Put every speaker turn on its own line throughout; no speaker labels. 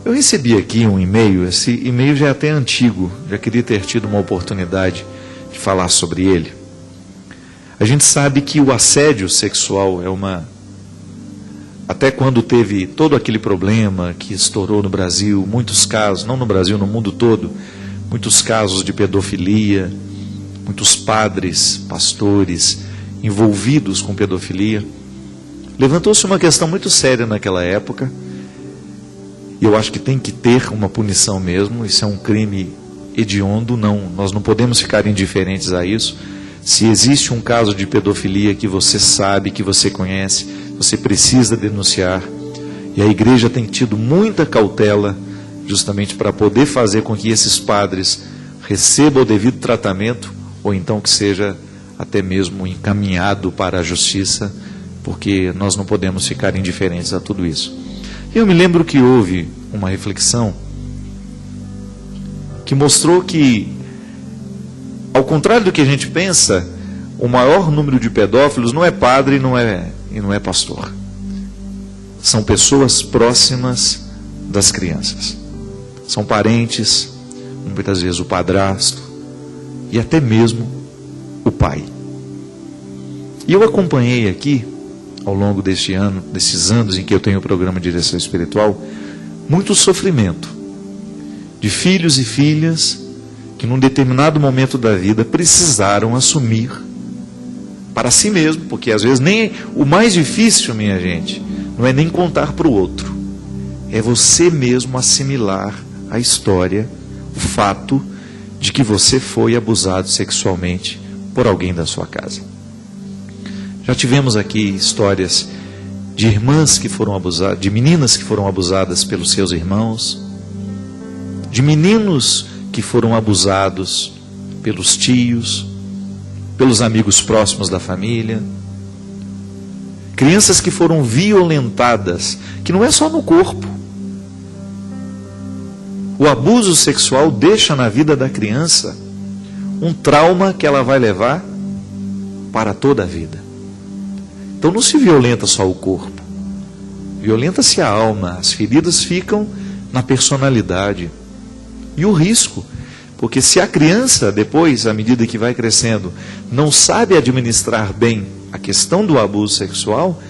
Eu recebi aqui um e-mail, esse e-mail já é até antigo, já queria ter tido uma oportunidade de falar sobre ele. A gente sabe que o assédio sexual até quando teve todo aquele problema que estourou no Brasil, muitos casos, não no Brasil, no mundo todo, muitos casos de pedofilia, muitos padres, pastores envolvidos com pedofilia, levantou-se uma questão muito séria naquela época, e eu acho que tem que ter uma punição mesmo. Isso é um crime hediondo, nós não podemos ficar indiferentes a isso. Se existe um caso de pedofilia que você sabe, que você conhece, você precisa denunciar, e a igreja tem tido muita cautela justamente para poder fazer com que esses padres recebam o devido tratamento, ou então que seja até mesmo encaminhado para a justiça, porque nós não podemos ficar indiferentes a tudo isso. Eu me lembro que houve uma reflexão que mostrou que, ao contrário do que a gente pensa, o maior número de pedófilos não é padre e não é pastor. São pessoas próximas das crianças. São parentes, muitas vezes o padrasto e até mesmo o pai. E eu acompanhei aqui, ao longo desses anos em que eu tenho o programa de direção espiritual, muito sofrimento de filhos e filhas que num determinado momento da vida precisaram assumir para si mesmo, porque às vezes nem o mais difícil, minha gente, não é nem contar para o outro, é você mesmo assimilar a história, o fato de que você foi abusado sexualmente por alguém da sua casa. Já tivemos aqui histórias de irmãs que foram abusadas, de meninas que foram abusadas pelos seus irmãos, de meninos que foram abusados pelos tios, pelos amigos próximos da família, crianças que foram violentadas, que não é só no corpo. O abuso sexual deixa na vida da criança um trauma que ela vai levar para toda a vida. Então não se violenta só o corpo, violenta-se a alma, as feridas ficam na personalidade. E o risco, porque se a criança depois, à medida que vai crescendo, não sabe administrar bem a questão do abuso sexual,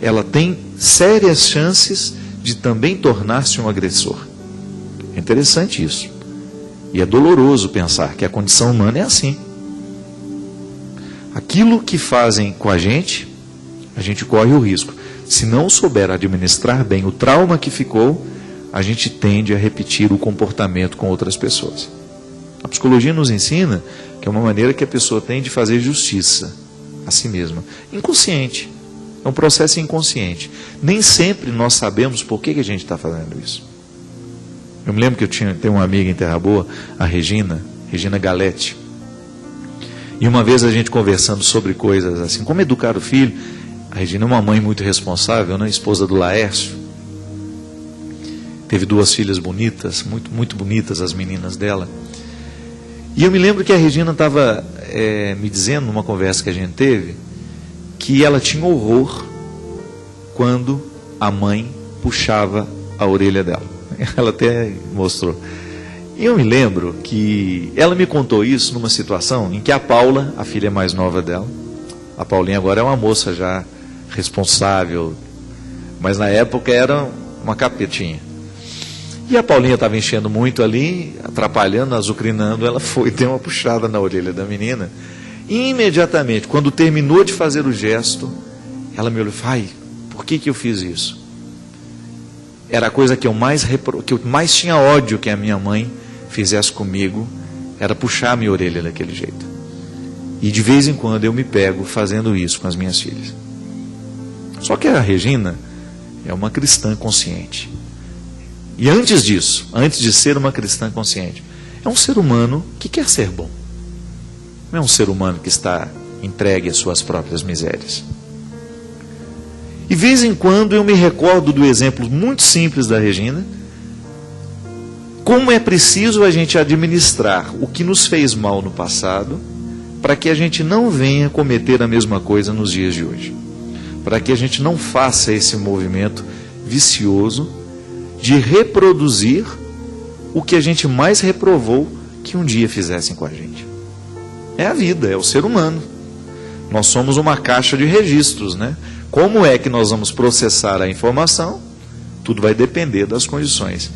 ela tem sérias chances de também tornar-se um agressor. É interessante isso. E é doloroso pensar que a condição humana é assim. Aquilo que fazem com a gente corre o risco. Se não souber administrar bem o trauma que ficou, a gente tende a repetir o comportamento com outras pessoas. A psicologia nos ensina que é uma maneira que a pessoa tem de fazer justiça a si mesma. Inconsciente. É um processo inconsciente. Nem sempre nós sabemos por que a gente está fazendo isso. Eu me lembro que tenho uma amiga em Terra Boa, a Regina Galete. E uma vez a gente conversando sobre coisas assim, como educar o filho. A Regina é uma mãe muito responsável, né? Esposa do Laércio. Teve 2 filhas bonitas, muito, muito bonitas as meninas dela. E eu me lembro que a Regina estava me dizendo, numa conversa que a gente teve, que ela tinha horror quando a mãe puxava a orelha dela. Ela até mostrou. E eu me lembro que ela me contou isso numa situação em que a Paula, a filha mais nova dela, a Paulinha agora é uma moça já responsável, mas na época era uma capetinha. E a Paulinha estava enchendo muito ali, atrapalhando, azucrinando, ela foi, deu uma puxada na orelha da menina, e imediatamente, quando terminou de fazer o gesto, ela me olhou e falou: ai, por que eu fiz isso? Era a coisa que eu mais tinha ódio que a minha mãe fizesse comigo, era puxar a minha orelha daquele jeito. E de vez em quando eu me pego fazendo isso com as minhas filhas. Só que a Regina é uma cristã consciente. E antes disso, antes de ser uma cristã consciente, é um ser humano que quer ser bom. Não é um ser humano que está entregue às suas próprias misérias. E de vez em quando eu me recordo do exemplo muito simples da Regina, como é preciso a gente administrar o que nos fez mal no passado, para que a gente não venha cometer a mesma coisa nos dias de hoje. Para que a gente não faça esse movimento vicioso de reproduzir o que a gente mais reprovou que um dia fizessem com a gente. É a vida, é o ser humano. Nós somos uma caixa de registros, né? Como é que nós vamos processar a informação? Tudo vai depender das condições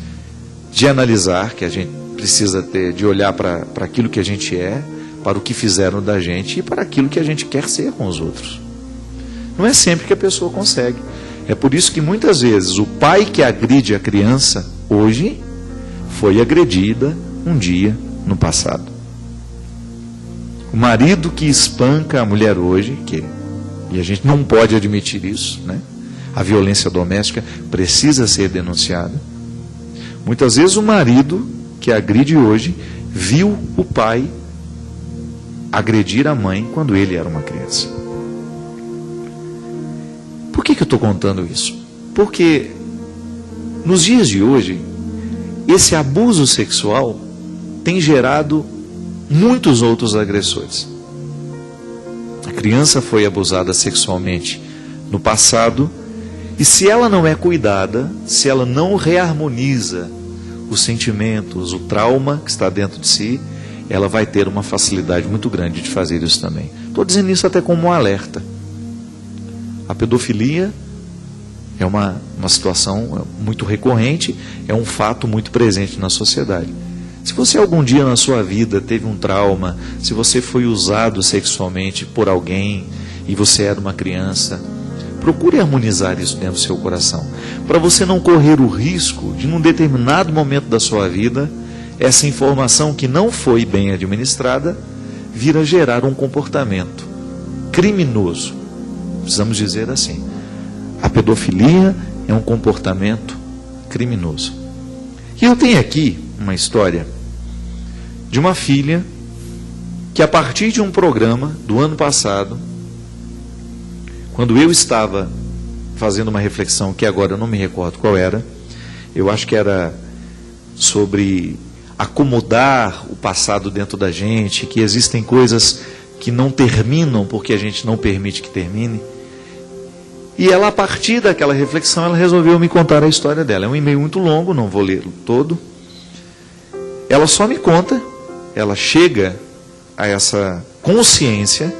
de analisar, que a gente precisa ter, de olhar para aquilo que a gente é, para o que fizeram da gente e para aquilo que a gente quer ser com os outros. Não é sempre que a pessoa consegue. É por isso que muitas vezes o pai que agride a criança hoje foi agredida um dia no passado. O marido que espanca a mulher hoje, e a gente não pode admitir isso, né? A violência doméstica precisa ser denunciada. Muitas vezes o marido que agride hoje viu o pai agredir a mãe quando ele era uma criança. Por que eu estou contando isso? Porque nos dias de hoje, esse abuso sexual tem gerado muitos outros agressores. A criança foi abusada sexualmente no passado, e se ela não é cuidada, se ela não reharmoniza os sentimentos, o trauma que está dentro de si, ela vai ter uma facilidade muito grande de fazer isso também. Estou dizendo isso até como um alerta. A pedofilia é uma situação muito recorrente, é um fato muito presente na sociedade. Se você algum dia na sua vida teve um trauma, se você foi usado sexualmente por alguém e você era uma criança, procure harmonizar isso dentro do seu coração, para você não correr o risco de, num determinado momento da sua vida, essa informação que não foi bem administrada, vir a gerar um comportamento criminoso. Precisamos dizer assim, a pedofilia é um comportamento criminoso. E eu tenho aqui uma história de uma filha que, a partir de um programa do ano passado, quando eu estava fazendo uma reflexão, que agora eu não me recordo qual era, eu acho que era sobre acomodar o passado dentro da gente, que existem coisas que não terminam porque a gente não permite que termine. E ela, a partir daquela reflexão, ela resolveu me contar a história dela. É um e-mail muito longo, não vou ler todo. Ela só me conta, ela chega a essa consciência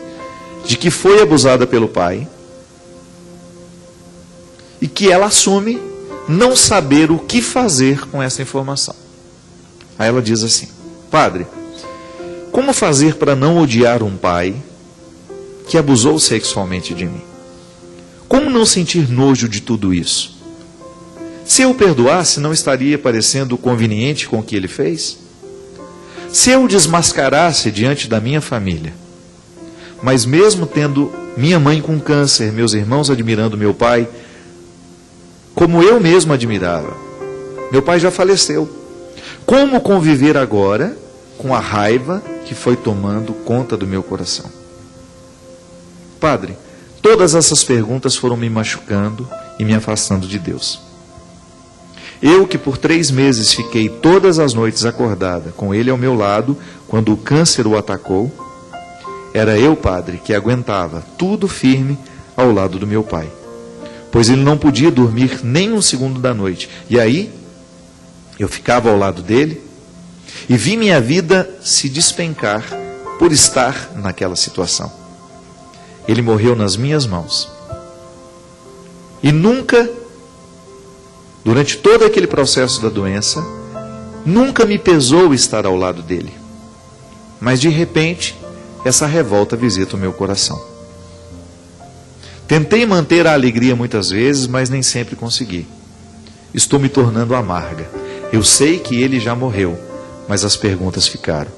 de que foi abusada pelo pai e que ela assume não saber o que fazer com essa informação. Aí ela diz assim: padre, como fazer para não odiar um pai que abusou sexualmente de mim? Como não sentir nojo de tudo isso? Se eu o perdoasse, não estaria parecendo conveniente com o que ele fez? Se eu o desmascarasse diante da minha família, mas mesmo tendo minha mãe com câncer, meus irmãos admirando meu pai, como eu mesmo admirava, meu pai já faleceu. Como conviver agora com a raiva que foi tomando conta do meu coração? Padre, todas essas perguntas foram me machucando e me afastando de Deus. Eu que por 3 meses fiquei todas as noites acordada, com ele ao meu lado, quando o câncer o atacou, era eu, padre, que aguentava tudo firme ao lado do meu pai, pois ele não podia dormir nem um segundo da noite. E aí, eu ficava ao lado dele e vi minha vida se despencar por estar naquela situação. Ele morreu nas minhas mãos. E nunca, durante todo aquele processo da doença, nunca me pesou estar ao lado dele. Mas de repente, essa revolta visita o meu coração. Tentei manter a alegria muitas vezes, mas nem sempre consegui. Estou me tornando amarga. Eu sei que ele já morreu, mas as perguntas ficaram.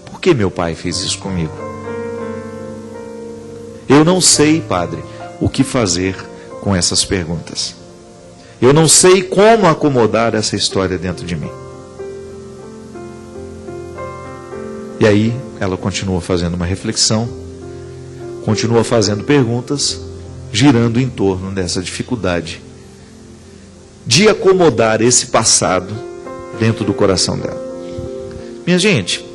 Por que meu pai fez isso comigo? Eu não sei, padre, o que fazer com essas perguntas. Eu não sei como acomodar essa história dentro de mim. E aí, ela continua fazendo uma reflexão, continua fazendo perguntas, girando em torno dessa dificuldade de acomodar esse passado dentro do coração dela. Minha gente,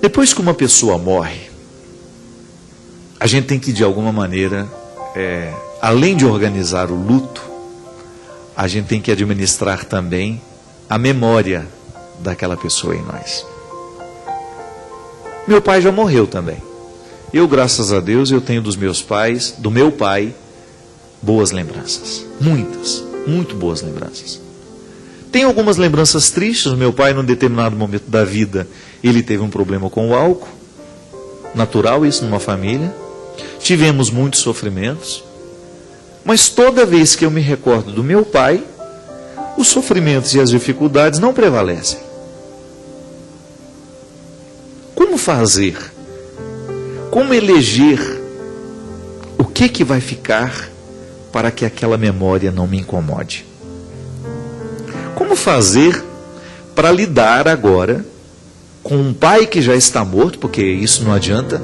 depois que uma pessoa morre, a gente tem que, de alguma maneira, além de organizar o luto, a gente tem que administrar também a memória daquela pessoa em nós. Meu pai já morreu também. Eu, graças a Deus, eu tenho do meu pai, boas lembranças. Muitas, muito boas lembranças. Tem algumas lembranças tristes. Meu pai, num determinado momento da vida, ele teve um problema com o álcool. Natural isso numa família. Tivemos muitos sofrimentos. Mas toda vez que eu me recordo do meu pai, os sofrimentos e as dificuldades não prevalecem. Como fazer? Como eleger? O que vai ficar para que aquela memória não me incomode? Como fazer para lidar agora com um pai que já está morto, porque isso não adianta,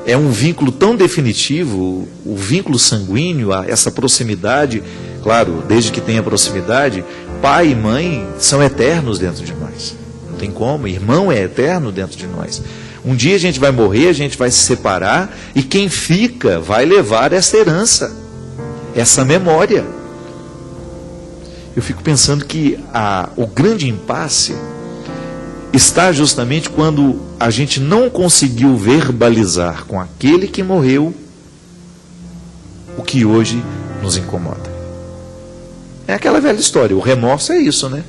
é um vínculo tão definitivo, o vínculo sanguíneo, essa proximidade, claro, desde que tenha proximidade, pai e mãe são eternos dentro de nós, não tem como, irmão é eterno dentro de nós. Um dia a gente vai morrer, a gente vai se separar, e quem fica vai levar essa herança, essa memória. Eu fico pensando que o grande impasse está justamente quando a gente não conseguiu verbalizar com aquele que morreu o que hoje nos incomoda. É aquela velha história, o remorso é isso, né?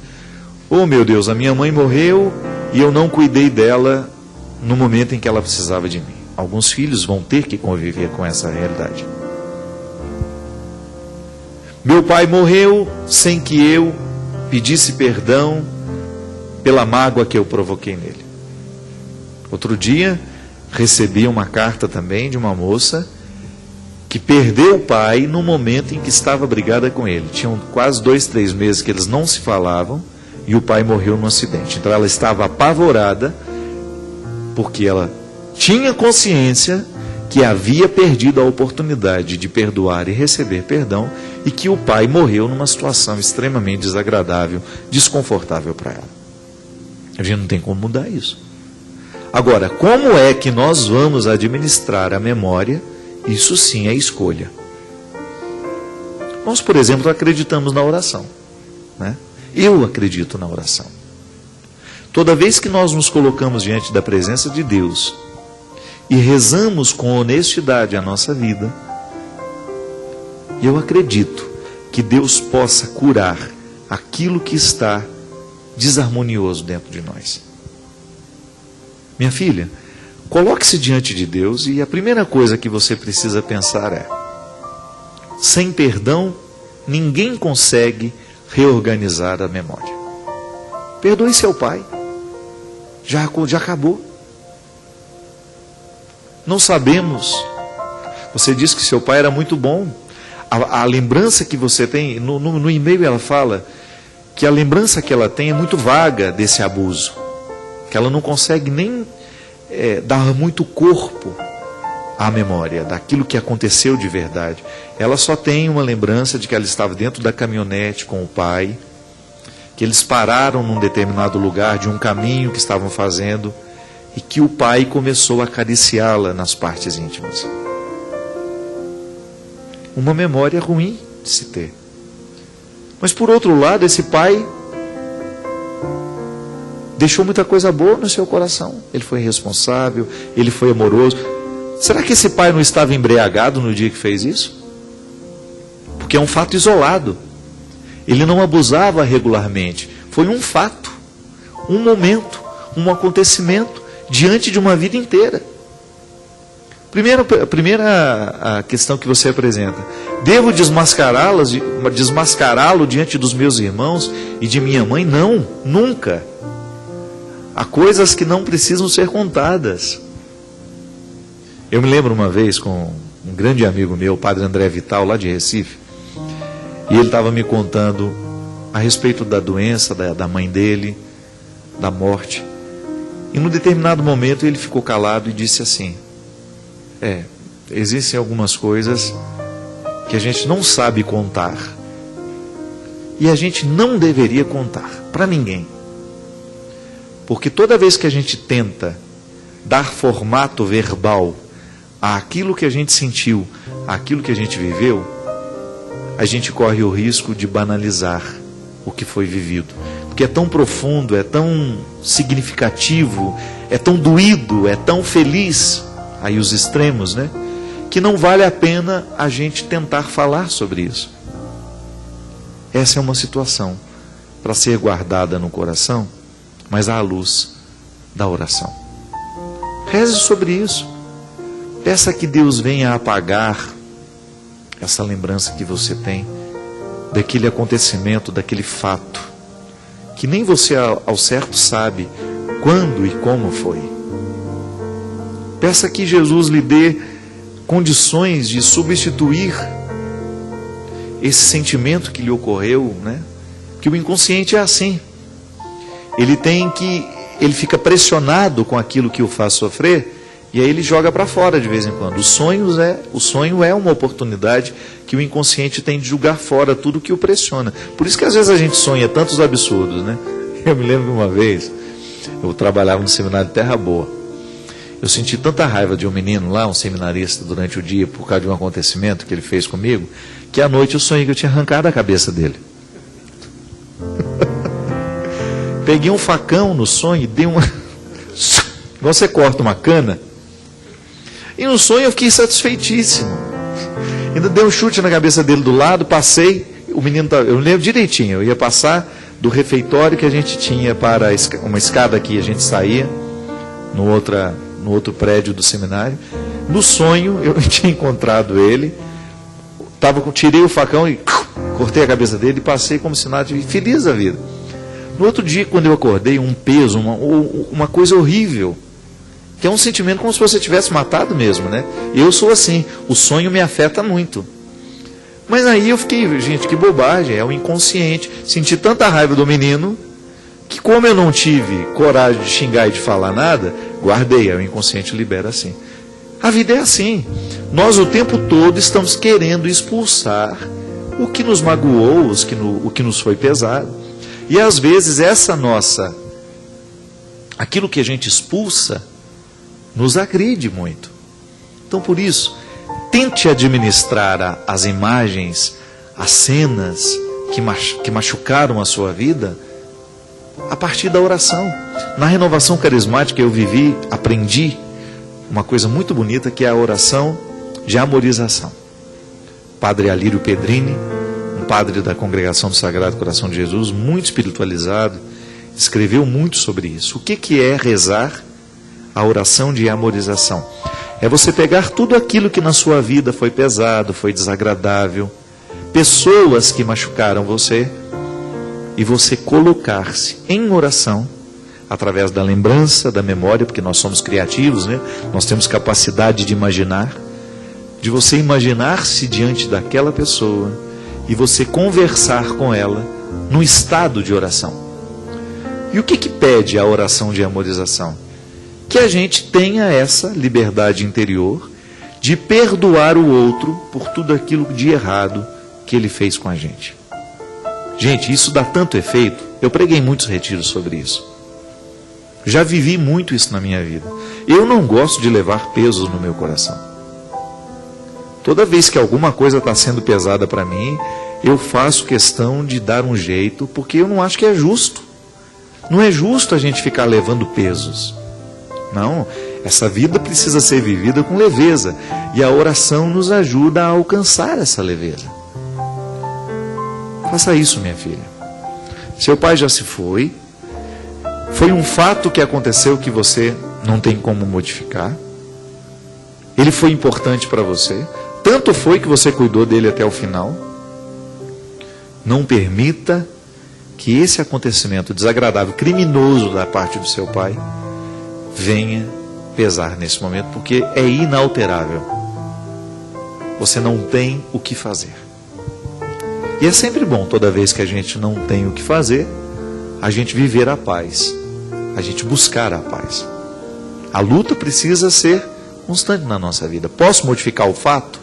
Oh meu Deus, a minha mãe morreu e eu não cuidei dela no momento em que ela precisava de mim. Alguns filhos vão ter que conviver com essa realidade. Meu pai morreu sem que eu pedisse perdão pela mágoa que eu provoquei nele. Outro dia, recebi uma carta também de uma moça que perdeu o pai no momento em que estava brigada com ele. Tinham quase 2, 3 meses que eles não se falavam e o pai morreu num acidente. Então ela estava apavorada porque ela tinha consciência que havia perdido a oportunidade de perdoar e receber perdão e que o pai morreu numa situação extremamente desagradável, desconfortável para ela. A gente não tem como mudar isso. Agora, como é que nós vamos administrar a memória? Isso sim é escolha. Nós, por exemplo, acreditamos na oração, né? Eu acredito na oração. Toda vez que nós nos colocamos diante da presença de Deus e rezamos com honestidade a nossa vida, eu acredito que Deus possa curar aquilo que está desarmonioso dentro de nós. Minha filha, coloque-se diante de Deus e a primeira coisa que você precisa pensar é: sem perdão, ninguém consegue reorganizar a memória. Perdoe seu pai. Já acabou. Não sabemos. Você disse que seu pai era muito bom. A lembrança que você tem, no e-mail ela fala que a lembrança que ela tem é muito vaga desse abuso. Que ela não consegue nem dar muito corpo à memória daquilo que aconteceu de verdade. Ela só tem uma lembrança de que ela estava dentro da caminhonete com o pai, que eles pararam num determinado lugar de um caminho que estavam fazendo e que o pai começou a acariciá-la nas partes íntimas. Uma memória ruim de se ter. Mas por outro lado, esse pai deixou muita coisa boa no seu coração. Ele foi responsável, ele foi amoroso. Será que esse pai não estava embriagado no dia que fez isso? Porque é um fato isolado. Ele não abusava regularmente. Foi um fato, um momento, um acontecimento diante de uma vida inteira. Primeira questão que você apresenta: devo desmascará-lo diante dos meus irmãos e de minha mãe? Não, nunca. Há coisas que não precisam ser contadas. Eu me lembro uma vez com um grande amigo meu, o padre André Vital, lá de Recife, e ele estava me contando a respeito da doença da mãe dele, da morte. E num determinado momento ele ficou calado e disse assim: existem algumas coisas que a gente não sabe contar e a gente não deveria contar para ninguém. Porque toda vez que a gente tenta dar formato verbal àquilo que a gente sentiu, àquilo que a gente viveu, a gente corre o risco de banalizar o que foi vivido. Porque é tão profundo, é tão significativo, é tão doído, é tão feliz, aí os extremos, né? Que não vale a pena a gente tentar falar sobre isso. Essa é uma situação para ser guardada no coração, mas à luz da oração. Reze sobre isso. Peça que Deus venha apagar essa lembrança que você tem daquele acontecimento, daquele fato, que nem você ao certo sabe quando e como foi. Peça que Jesus lhe dê condições de substituir esse sentimento que lhe ocorreu, né? Que o inconsciente é assim. Ele fica pressionado com aquilo que o faz sofrer, e aí ele joga para fora de vez em quando. O sonho é uma oportunidade que o inconsciente tem de jogar fora tudo que o pressiona. Por isso que às vezes a gente sonha tantos absurdos, né? Eu me lembro de uma vez, eu trabalhava no seminário de Terra Boa. Eu senti tanta raiva de um menino lá, um seminarista, durante o dia, por causa de um acontecimento que ele fez comigo, que à noite eu sonhei que eu tinha arrancado a cabeça dele. Peguei um facão no sonho e dei uma... Igual você corta uma cana. E no sonho eu fiquei satisfeitíssimo. Ainda dei um chute na cabeça dele do lado, passei, o menino, eu lembro direitinho, eu ia passar do refeitório que a gente tinha para uma escada que a gente saía, no outro prédio do seminário. No sonho eu tinha encontrado ele, tirei o facão e cortei a cabeça dele e passei como se nada, feliz da vida. No outro dia, quando eu acordei, um peso, uma coisa horrível, que é um sentimento como se você tivesse matado mesmo, né? Eu sou assim, o sonho me afeta muito. Mas aí eu fiquei, gente, que bobagem, é o inconsciente. Senti tanta raiva do menino, que como eu não tive coragem de xingar e de falar nada, guardei, o inconsciente libera assim. A vida é assim. Nós o tempo todo estamos querendo expulsar o que nos magoou, o que nos foi pesado. E às vezes aquilo que a gente expulsa, nos agride muito. Então por isso, tente administrar as imagens, as cenas que machucaram a sua vida, a partir da oração. Na renovação carismática eu aprendi uma coisa muito bonita, que é a oração de amorização. Padre Alírio Pedrini, um padre da Congregação do Sagrado Coração de Jesus, muito espiritualizado, escreveu muito sobre isso. O que é rezar a oração de amorização? É você pegar tudo aquilo que na sua vida foi pesado, foi desagradável, pessoas que machucaram você, e você colocar-se em oração, através da lembrança, da memória, porque nós somos criativos, né? Nós temos capacidade de imaginar, de você imaginar-se diante daquela pessoa, e você conversar com ela num estado de oração. E o que pede a oração de amorização? Que a gente tenha essa liberdade interior de perdoar o outro por tudo aquilo de errado que ele fez com a gente. Gente, isso dá tanto efeito. Eu preguei muitos retiros sobre isso. Já vivi muito isso na minha vida. Eu não gosto de levar pesos no meu coração. Toda vez que alguma coisa está sendo pesada para mim, eu faço questão de dar um jeito, porque eu não acho que é justo. Não é justo a gente ficar levando pesos. Não, essa vida precisa ser vivida com leveza. E a oração nos ajuda a alcançar essa leveza. Faça isso, minha filha. Seu pai já se foi. Foi um fato que aconteceu que você não tem como modificar. Ele foi importante para você. Tanto foi que você cuidou dele até o final. Não permita que esse acontecimento desagradável, criminoso da parte do seu pai, venha pesar nesse momento, porque é inalterável. Você não tem o que fazer. E é sempre bom, toda vez que a gente não tem o que fazer, a gente viver a paz, a gente buscar a paz. A luta precisa ser constante na nossa vida. Posso modificar o fato?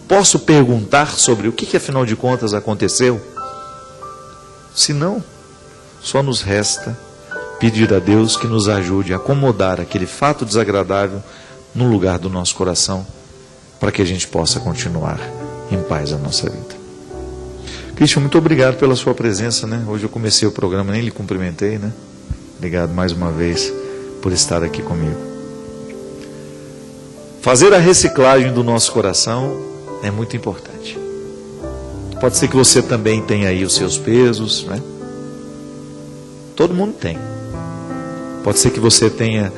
Posso perguntar sobre o que afinal de contas aconteceu? Se não, só nos resta pedir a Deus que nos ajude a acomodar aquele fato desagradável no lugar do nosso coração, para que a gente possa continuar em paz a nossa vida. Cristian, muito obrigado pela sua presença, né? Hoje eu comecei o programa, nem lhe cumprimentei, né? Obrigado mais uma vez por estar aqui comigo. Fazer a reciclagem do nosso coração é muito importante. Pode ser que você também tenha aí os seus pesos, né? Todo mundo tem. Pode ser que você tenha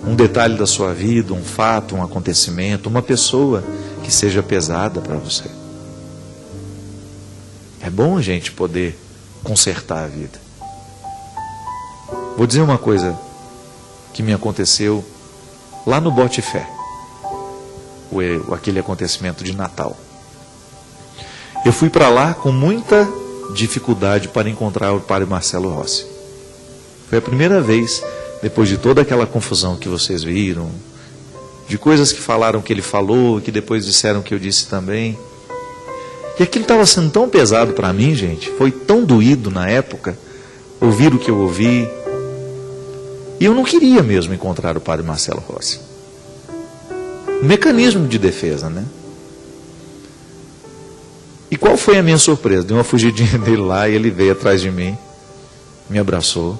um detalhe da sua vida, um fato, um acontecimento, uma pessoa que seja pesada para você. É bom a gente poder consertar a vida. Vou dizer uma coisa que me aconteceu lá no Botifé, aquele acontecimento de Natal. Eu fui para lá com muita dificuldade para encontrar o padre Marcelo Rossi. Foi a primeira vez, depois de toda aquela confusão que vocês viram, de coisas que falaram que ele falou, que depois disseram que eu disse também. E aquilo estava sendo tão pesado para mim, gente, foi tão doído na época, ouvir o que eu ouvi. E eu não queria mesmo encontrar o padre Marcelo Rossi. Mecanismo de defesa, né? E qual foi a minha surpresa? Dei uma fugidinha dele lá e ele veio atrás de mim, me abraçou.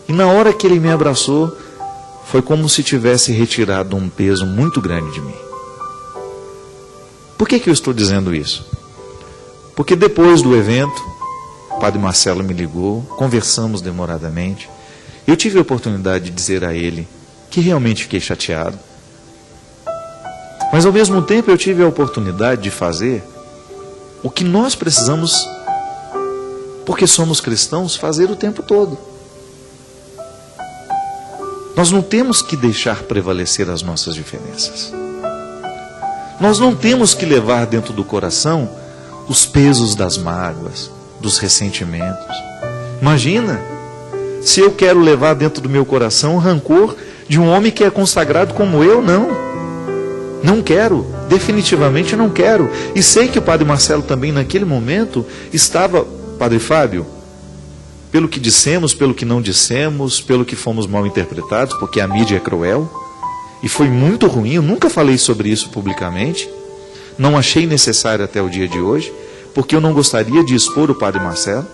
E na hora que ele me abraçou, foi como se tivesse retirado um peso muito grande de mim. Por que eu estou dizendo isso? Porque depois do evento, o padre Marcelo me ligou, conversamos demoradamente. Eu tive a oportunidade de dizer a ele que realmente fiquei chateado. Mas ao mesmo tempo eu tive a oportunidade de fazer o que nós precisamos, porque somos cristãos, fazer o tempo todo. Nós não temos que deixar prevalecer as nossas diferenças. Nós não temos que levar dentro do coração os pesos das mágoas, dos ressentimentos. Imagina, se eu quero levar dentro do meu coração o rancor de um homem que é consagrado como eu, não. Não quero, definitivamente não quero. E sei que o padre Marcelo também naquele momento estava, padre Fábio, pelo que dissemos, pelo que não dissemos, pelo que fomos mal interpretados, porque a mídia é cruel, e foi muito ruim, eu nunca falei sobre isso publicamente, não achei necessário até o dia de hoje, porque eu não gostaria de expor o padre Marcelo,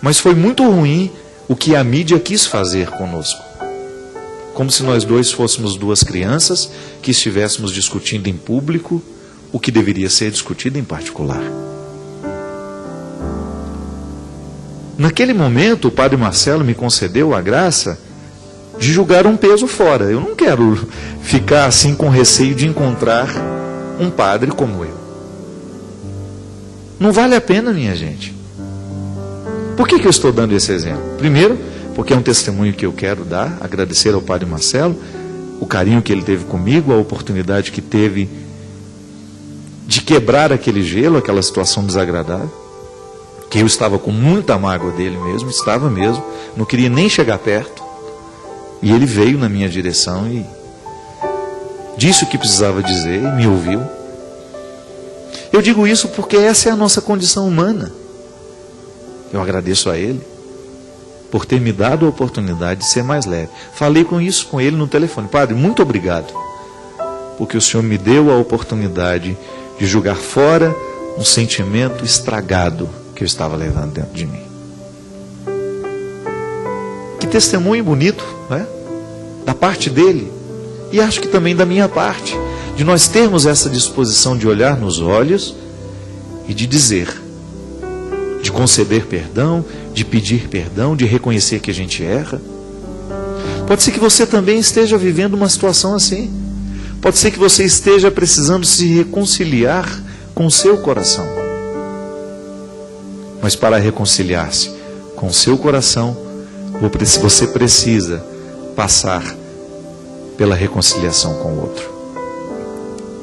mas foi muito ruim o que a mídia quis fazer conosco. Como se nós dois fôssemos duas crianças que estivéssemos discutindo em público o que deveria ser discutido em particular. Naquele momento, o padre Marcelo me concedeu a graça de julgar um peso fora. Eu não quero ficar assim com receio de encontrar um padre como eu. Não vale a pena, minha gente. Por que eu estou dando esse exemplo? Primeiro, porque é um testemunho que eu quero dar, agradecer ao padre Marcelo, o carinho que ele teve comigo, a oportunidade que teve de quebrar aquele gelo, aquela situação desagradável, que eu estava com muita mágoa dele mesmo, estava mesmo, não queria nem chegar perto, e ele veio na minha direção e disse o que precisava dizer, e me ouviu. Eu digo isso porque essa é a nossa condição humana. Eu agradeço a ele por ter me dado a oportunidade de ser mais leve. Falei com isso com ele no telefone. Padre, muito obrigado, porque o Senhor me deu a oportunidade de jogar fora um sentimento estragado que eu estava levando dentro de mim. Que testemunho bonito, não é? Da parte dele, e acho que também da minha parte, de nós termos essa disposição de olhar nos olhos e de dizer, de conceder perdão, de pedir perdão, de reconhecer que a gente erra. Pode ser que você também esteja vivendo uma situação assim. Pode ser que você esteja precisando se reconciliar com o seu coração. Mas para reconciliar-se com o seu coração, você precisa passar pela reconciliação com o outro.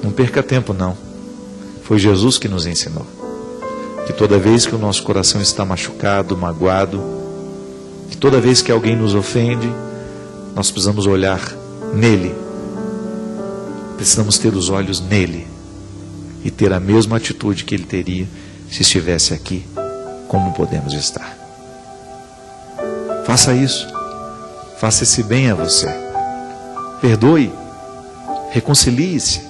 Não perca tempo, não. Foi Jesus que nos ensinou que toda vez que o nosso coração está machucado, magoado, que toda vez que alguém nos ofende, nós precisamos olhar nele, precisamos ter os olhos nele e ter a mesma atitude que ele teria se estivesse aqui, como podemos estar. Faça isso, faça esse bem a você, perdoe, reconcilie-se,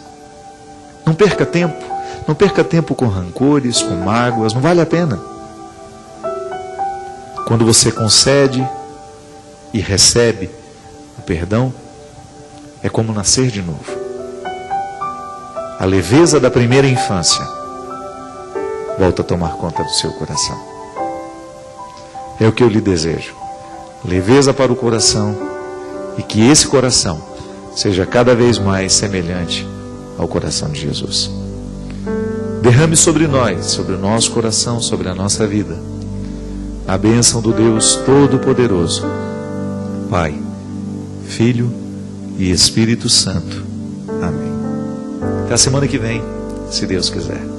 não perca tempo. Não perca tempo com rancores, com mágoas, não vale a pena. Quando você concede e recebe o perdão, é como nascer de novo. A leveza da primeira infância volta a tomar conta do seu coração. É o que eu lhe desejo. Leveza para o coração, e que esse coração seja cada vez mais semelhante ao coração de Jesus. Derrame sobre nós, sobre o nosso coração, sobre a nossa vida, a bênção do Deus Todo-Poderoso, Pai, Filho e Espírito Santo. Amém. Até a semana que vem, se Deus quiser.